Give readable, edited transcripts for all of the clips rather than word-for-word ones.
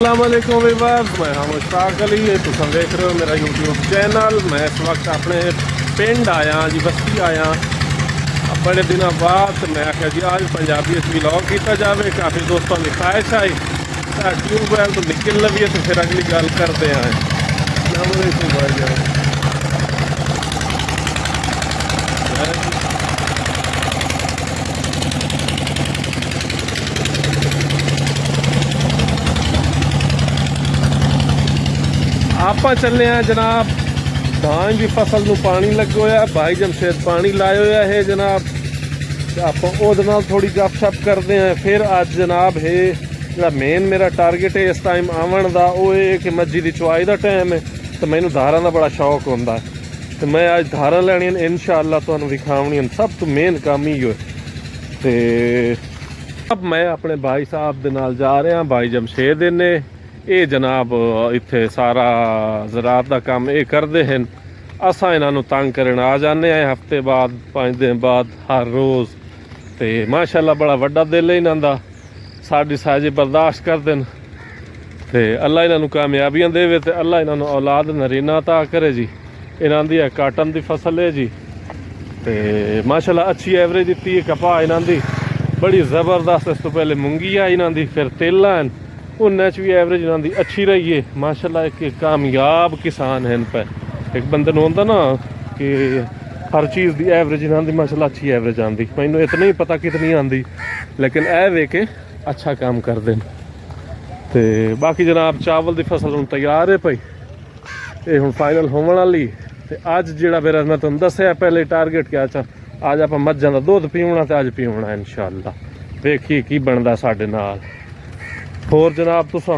अस्सलामुअलैकुम व्यूअर्स, मैं हूं मुश्ताक अली। तुम देख रहे हो मेरा यूट्यूब चैनल। मैं इस वक्त अपने पिंड आया जी, बस्ती आया बड़े दिनों बाद। मैं आख्या जी आज पंजाबी व्लॉग किया जाए। काफ़ी दोस्तों की ख्वाहिश आई ट्यूबवैल तो निकल लवीए तो फिर अगली गल करते हैं। अस्सलामुअलैकुम भाईजान। आप चले हैं जनाब, धान की फसल में पानी लगे हुआ। भाई जमशेद पानी लाए हुआ है जनाब। आप थोड़ी गपशप करते हैं। फिर अज जनाब है जो मेन मेरा टारगेट है इस टाइम आवन का, वो है कि मज्जी की चुवाई का टाइम है तो मैनू धारा का बड़ा शौक होता है। तो मैं अज धारा लैनियां इंशाअल्लाह तुहानू विखावनियां। सब तो मेन काम ही हो। तो अब मैं अपने भाई साहब के नाल जा रहा, भाई जमशेद ने ये जनाब इत्थे सारा ज़रात का काम ये करते हैं। असा इन्हों तंग करन आ जाने हफ्ते बाद 5 दिन बाद हर रोज़। तो माशाअल्लाह बड़ा वड्डा दिल है इन्हों का, साड़ी साजे बर्दाश्त करते हैं। तो अल्लाह इन्हों कामयाबियां देवे तो अल्लाह इन्हों औलाद नरीना अता करे जी। इन्हों की काटन की फसल है जी। तो माशाअल्लाह अच्छी एवरेज दी है कपा इन्हों की बड़ी ज़बरदस्त। इस तो पहले मूंगी है इन्हों की, फिर तेला हैं, उन्हें भी एवरेज इन्हों की अच्छी रही है माशाअल्लाह। एक कामयाब किसान हैं पे। एक बंदे नूं होंदा ना कि हर चीज़ की एवरेज इन्हों की माशाअल्लाह अच्छी एवरेज आती। मैनू इतना ही पता कितनी आती, लेकिन ए वे के अच्छा काम करते हैं। तो बाकी जनाब चावल की फसल हूँ तैयार है पई, ये हूँ फाइनल होने वाली। तो अज जो मेरा मैं तुम दसिया पहले टारगेट क्या चा, अज आप मज्जां दा दुध पीवना तो अज पीवना इंशाअल्लाह। वेखिए की बनता साडे नाल। होर जनाब तुसा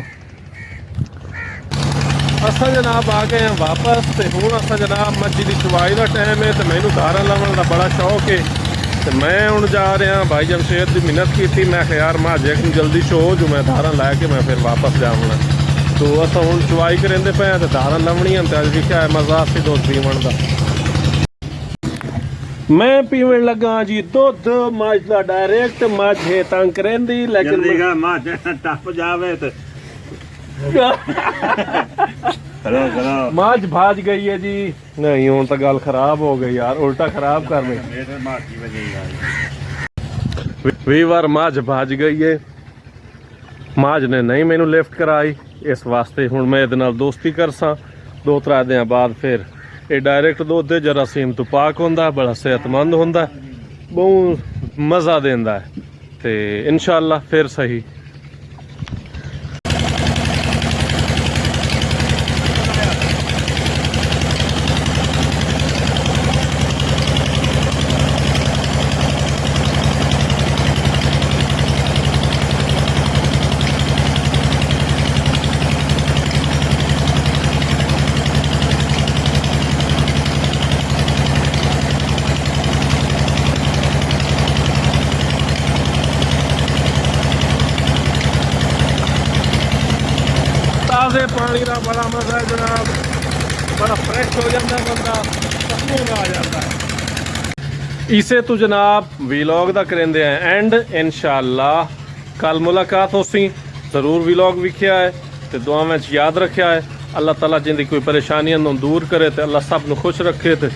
असा जनाब आ गए हैं वापस। तो हूँ असा जनाब मच्छी की चुवाई का टाइम है तो मैनू धारा लाने का बड़ा शौक है। तो मैं हूँ जा रहा भाई जमशेद की मिन्नत की। मैं ख्यार माजे जल्दी शो हो जो मैं धारा लैके मैं फिर वापस जाऊँगा। तो असा हूँ चुवाई करेंदे पे तो धारा लवनियां तो अज भी क्या है मजा से दुध पीवन का। मैं पीवन लगा जी दुध मझ का डायरेक्ट। मझ है तंग करेंदी लेकिन टप जावे तो मझ भाज गई है जी। नहीं हूँ तो गल खराब हो गई यार, उल्टा खराब कर रही। वीवर मझ भाज गई है। मझ ने नहीं मैनू लिफ्ट कराई, इस वास्ते हूँ मैं ये दोस्ती करसा। 2-3 दिन बाद फिर ये डायरेक्ट दुध जरासीम तो पाक होंदा, बड़ा सेहतमंद होंदा, बहुत मज़ा देंदा है। तो इंशाअल्लाह फिर सही। ताज़े पानी का बड़ा मजा है जनाब, बड़ा फ्रेश हो जाता है बंदा, सुकून आ जाता है। इसे तो जनाब व्लॉग का करेंदे हैं एंड इंशाअल्लाह कल मुलाकात हो सी। ज़रूर व्लॉग विख्या है तो दुआ में याद रखा है। अल्लाह ताला जिंदी कोई परेशानियां दूर करे तो अल्लाह सब नू खुश रखे। तो